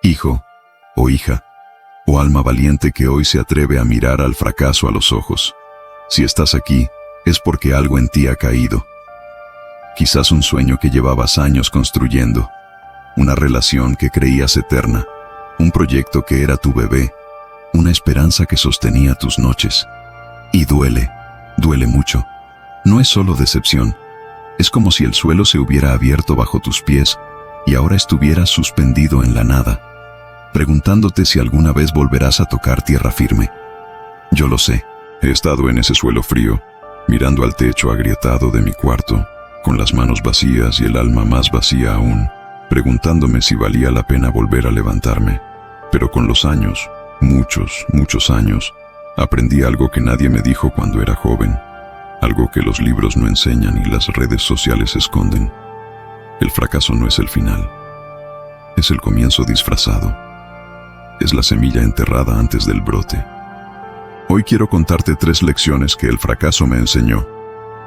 Hijo, o hija, o alma valiente que hoy se atreve a mirar al fracaso a los ojos. Si estás aquí, es porque algo en ti ha caído. Quizás un sueño que llevabas años construyendo, una relación que creías eterna, un proyecto que era tu bebé, una esperanza que sostenía tus noches. Y duele mucho. No es solo decepción, es como si el suelo se hubiera abierto bajo tus pies y ahora estuvieras suspendido en la nada, preguntándote si alguna vez volverás a tocar tierra firme. Yo lo sé, he estado en ese suelo frío, mirando al techo agrietado de mi cuarto, con las manos vacías y el alma más vacía aún, preguntándome si valía la pena volver a levantarme. Pero con los años, muchos años, aprendí algo que nadie me dijo cuando era joven, algo que los libros no enseñan y las redes sociales esconden. El fracaso no es el final, es el comienzo disfrazado, es la semilla enterrada antes del brote. Hoy quiero contarte 3 lecciones que el fracaso me enseñó,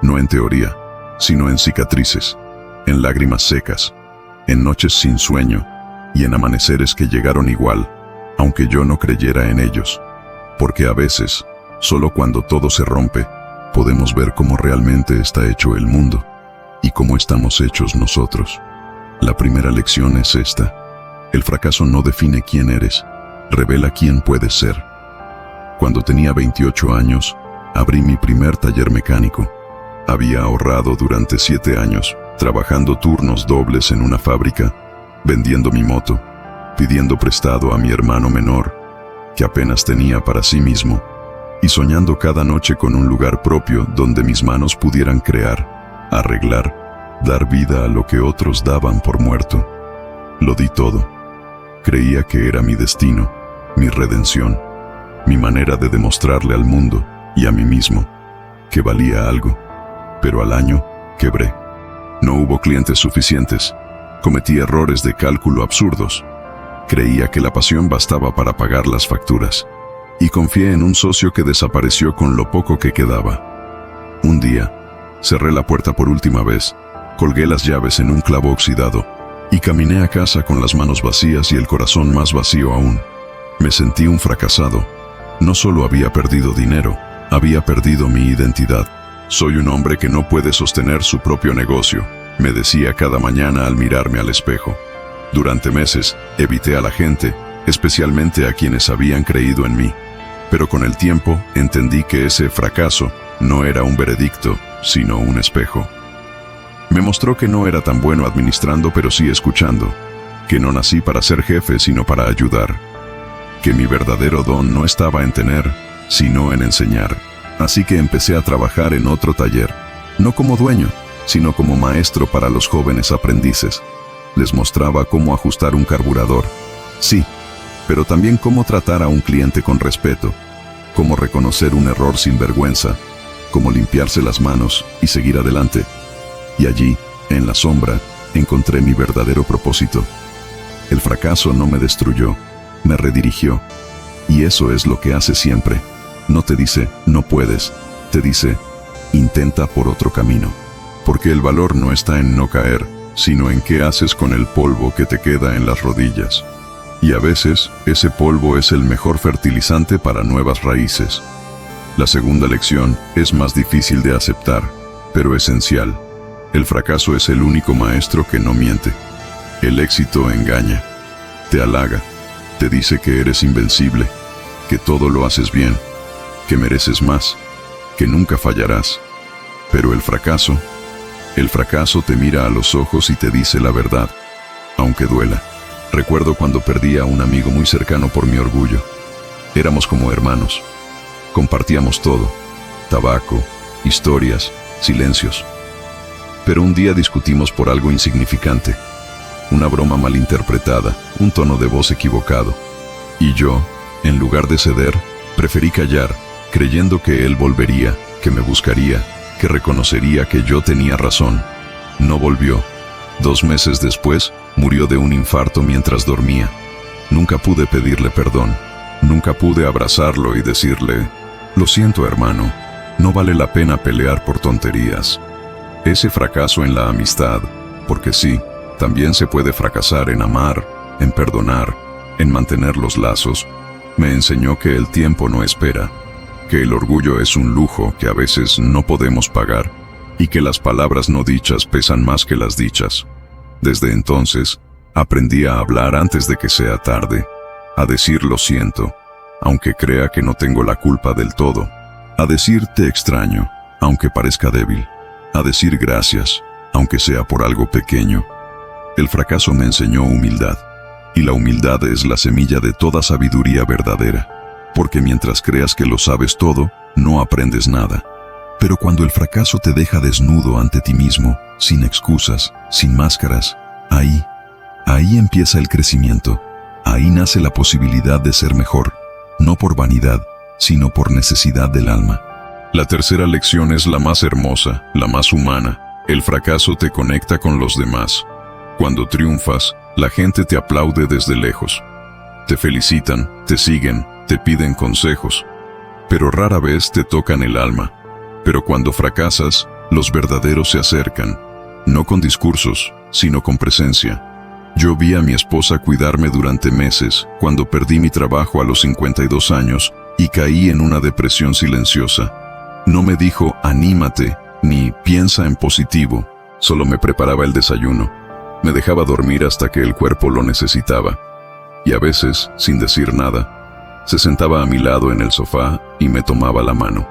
no en teoría, sino en cicatrices, en lágrimas secas, en noches sin sueño y en amaneceres que llegaron igual, aunque yo no creyera en ellos. Porque a veces, solo cuando todo se rompe, podemos ver cómo realmente está hecho el mundo y cómo estamos hechos nosotros. La primera lección es esta: el fracaso no define quién eres, revela quién puedes ser. Cuando tenía 28 años, abrí mi primer taller mecánico. Había ahorrado durante 7 años, trabajando turnos dobles en una fábrica, vendiendo mi moto, pidiendo prestado a mi hermano menor, que apenas tenía para sí mismo, y soñando cada noche con un lugar propio donde mis manos pudieran crear, arreglar, dar vida a lo que otros daban por muerto. Lo di todo. Creía que era mi destino, mi redención, mi manera de demostrarle al mundo y a mí mismo que valía algo. Pero al año, quebré. No hubo clientes suficientes. Cometí errores de cálculo absurdos. Creía que la pasión bastaba para pagar las facturas. Y confié en un socio que desapareció con lo poco que quedaba. Un día, cerré la puerta por última vez, colgué las llaves en un clavo oxidado y caminé a casa con las manos vacías y el corazón más vacío aún. Me sentí un fracasado. No solo había perdido dinero, había perdido mi identidad. Soy un hombre que no puede sostener su propio negocio, me decía cada mañana al mirarme al espejo. Durante meses, evité a la gente, especialmente a quienes habían creído en mí. Pero con el tiempo, entendí que ese fracaso no era un veredicto, sino un espejo. Me mostró que no era tan bueno administrando, pero sí escuchando. Que no nací para ser jefe, sino para ayudar. Que mi verdadero don no estaba en tener, sino en enseñar. Así que empecé a trabajar en otro taller, no como dueño, sino como maestro para los jóvenes aprendices. Les mostraba cómo ajustar un carburador, sí, pero también cómo tratar a un cliente con respeto, cómo reconocer un error sin vergüenza, cómo limpiarse las manos y seguir adelante. Y allí, en la sombra, encontré mi verdadero propósito. El fracaso no me destruyó, me redirigió. Y eso es lo que hace siempre. No te dice, no puedes, te dice, intenta por otro camino. Porque el valor no está en no caer, sino en qué haces con el polvo que te queda en las rodillas. Y a veces, ese polvo es el mejor fertilizante para nuevas raíces. La segunda lección es más difícil de aceptar, pero esencial. El fracaso es el único maestro que no miente. El éxito engaña, te halaga, te dice que eres invencible, que todo lo haces bien, que mereces más, que nunca fallarás. Pero el fracaso te mira a los ojos y te dice la verdad, aunque duela. Recuerdo cuando perdí a un amigo muy cercano por mi orgullo. Éramos como hermanos. Compartíamos todo: tabaco, historias, silencios. Pero un día discutimos por algo insignificante. Una broma malinterpretada, un tono de voz equivocado. Y yo, en lugar de ceder, preferí callar, creyendo que él volvería, que me buscaría, que reconocería que yo tenía razón. No volvió. 2 meses después, murió de un infarto mientras dormía. Nunca pude pedirle perdón. Nunca pude abrazarlo y decirle: lo siento, hermano, no vale la pena pelear por tonterías. Ese fracaso en la amistad, porque sí, también se puede fracasar en amar, en perdonar, en mantener los lazos, me enseñó que el tiempo no espera, que el orgullo es un lujo que a veces no podemos pagar y que las palabras no dichas pesan más que las dichas. Desde entonces, aprendí a hablar antes de que sea tarde, a decir lo siento, aunque crea que no tengo la culpa del todo, a decir te extraño, aunque parezca débil, a decir gracias, aunque sea por algo pequeño. El fracaso me enseñó humildad, y la humildad es la semilla de toda sabiduría verdadera, porque mientras creas que lo sabes todo, no aprendes nada. Pero cuando el fracaso te deja desnudo ante ti mismo, sin excusas, sin máscaras, ahí empieza el crecimiento, ahí nace la posibilidad de ser mejor, no por vanidad, sino por necesidad del alma. La tercera lección es la más hermosa, la más humana. El fracaso te conecta con los demás. Cuando triunfas, la gente te aplaude desde lejos. Te felicitan, te siguen, te piden consejos, pero rara vez te tocan el alma. Pero cuando fracasas, los verdaderos se acercan, no con discursos, sino con presencia. Yo vi a mi esposa cuidarme durante meses, cuando perdí mi trabajo a los 52 años y caí en una depresión silenciosa. No me dijo, anímate, ni piensa en positivo, solo me preparaba el desayuno. Me dejaba dormir hasta que el cuerpo lo necesitaba. Y a veces, sin decir nada, se sentaba a mi lado en el sofá y me tomaba la mano.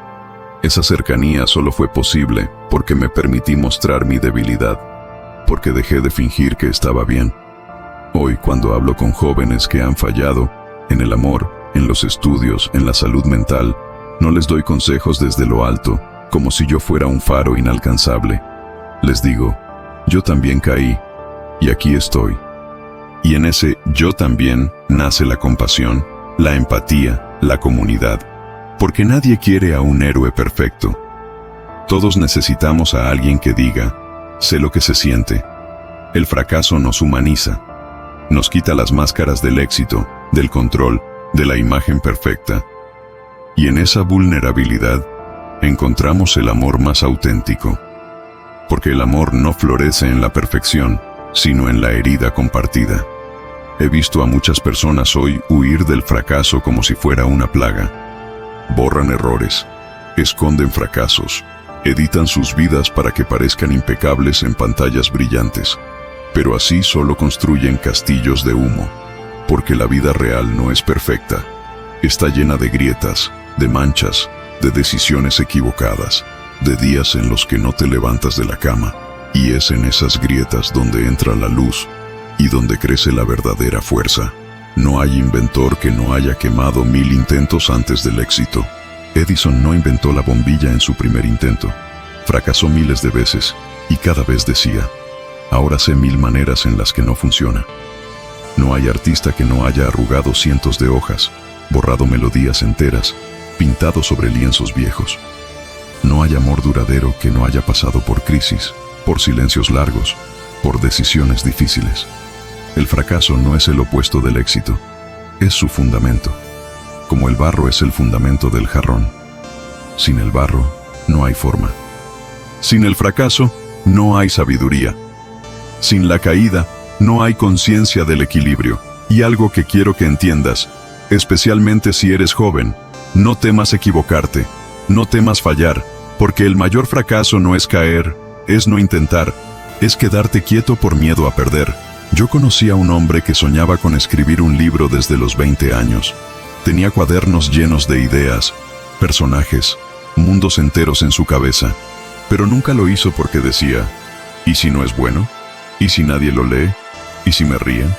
Esa cercanía solo fue posible porque me permití mostrar mi debilidad, porque dejé de fingir que estaba bien. Hoy, cuando hablo con jóvenes que han fallado, en el amor, en los estudios, en la salud mental, no les doy consejos desde lo alto, como si yo fuera un faro inalcanzable. Les digo, yo también caí, y aquí estoy. Y en ese yo también nace la compasión, la empatía, la comunidad. Porque nadie quiere a un héroe perfecto. Todos necesitamos a alguien que diga, sé lo que se siente. El fracaso nos humaniza. Nos quita las máscaras del éxito, del control, de la imagen perfecta. Y en esa vulnerabilidad, encontramos el amor más auténtico. Porque el amor no florece en la perfección, sino en la herida compartida. He visto a muchas personas hoy huir del fracaso como si fuera una plaga. Borran errores, esconden fracasos, editan sus vidas para que parezcan impecables en pantallas brillantes. Pero así solo construyen castillos de humo, porque la vida real no es perfecta. Está llena de grietas, de manchas, de decisiones equivocadas, de días en los que no te levantas de la cama. Y es en esas grietas donde entra la luz y donde crece la verdadera fuerza. No hay inventor que no haya quemado 1000 intentos antes del éxito. Edison no inventó la bombilla en su primer intento. Fracasó miles de veces y cada vez decía, ahora sé 1000 maneras en las que no funciona. No hay artista que no haya arrugado cientos de hojas, borrado melodías enteras, pintado sobre lienzos viejos. No hay amor duradero que no haya pasado por crisis, por silencios largos, por decisiones difíciles. El fracaso no es el opuesto del éxito, es su fundamento, como el barro es el fundamento del jarrón. Sin el barro, no hay forma. Sin el fracaso, no hay sabiduría. Sin la caída, no hay conciencia del equilibrio. Y algo que quiero que entiendas, especialmente si eres joven, no temas equivocarte, no temas fallar, porque el mayor fracaso no es caer, es no intentar, es quedarte quieto por miedo a perder. Yo conocí a un hombre que soñaba con escribir un libro desde los 20 años. Tenía cuadernos llenos de ideas, personajes, mundos enteros en su cabeza, pero nunca lo hizo porque decía, ¿y si no es bueno? ¿Y si nadie lo lee? ¿Y si me ríen?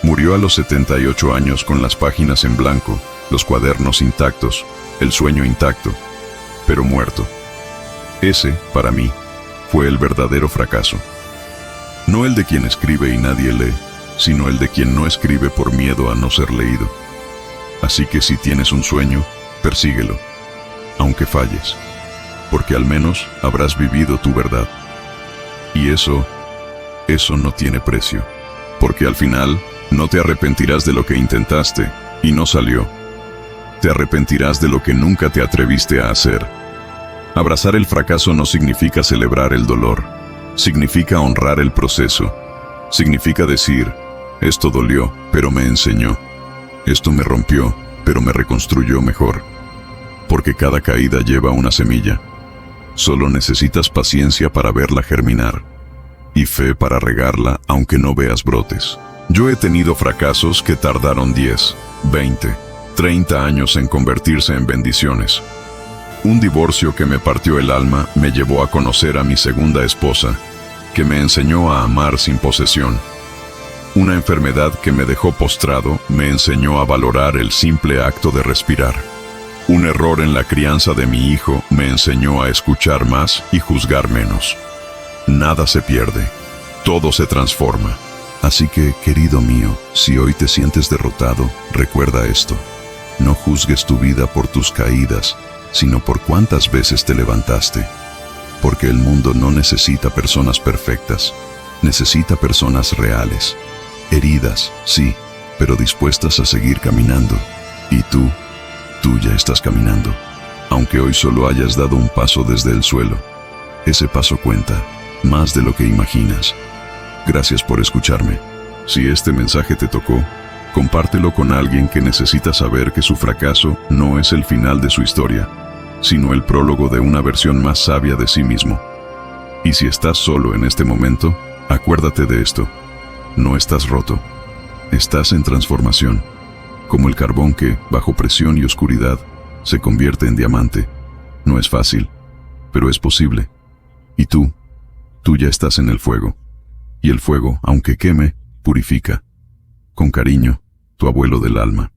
Murió a los 78 años con las páginas en blanco, los cuadernos intactos, el sueño intacto, pero muerto. Ese, para mí, fue el verdadero fracaso. No el de quien escribe y nadie lee, sino el de quien no escribe por miedo a no ser leído. Así que si tienes un sueño, persíguelo, aunque falles, porque al menos habrás vivido tu verdad. Y eso no tiene precio, porque al final no te arrepentirás de lo que intentaste y no salió. Te arrepentirás de lo que nunca te atreviste a hacer. Abrazar el fracaso no significa celebrar el dolor, significa honrar el proceso, significa decir, Esto dolió, pero me enseñó. Esto me rompió, pero me reconstruyó mejor. Porque cada caída lleva una semilla. Solo necesitas paciencia para verla germinar. Y fe para regarla aunque no veas brotes. Yo he tenido fracasos que tardaron 10, 20, 30 años en convertirse en bendiciones. Un divorcio que me partió el alma me llevó a conocer a mi segunda esposa, que me enseñó a amar sin posesión. Una enfermedad que me dejó postrado me enseñó a valorar el simple acto de respirar. Un error en la crianza de mi hijo me enseñó a escuchar más y juzgar menos. Nada se pierde, todo se transforma. Así que, querido mío, si hoy te sientes derrotado, recuerda esto. No juzgues tu vida por tus caídas, sino por cuántas veces te levantaste. Porque el mundo no necesita personas perfectas, necesita personas reales. Heridas, sí, pero dispuestas a seguir caminando. Y tú ya estás caminando. Aunque hoy solo hayas dado un paso desde el suelo, ese paso cuenta, más de lo que imaginas. Gracias por escucharme. Si este mensaje te tocó, compártelo con alguien que necesita saber que su fracaso no es el final de su historia, sino el prólogo de una versión más sabia de sí mismo. Y si estás solo en este momento, acuérdate de esto. No estás roto. Estás en transformación, como el carbón que, bajo presión y oscuridad, se convierte en diamante. No es fácil, pero es posible. Y tú ya estás en el fuego. Y el fuego, aunque queme, purifica. Con cariño, tu abuelo del alma.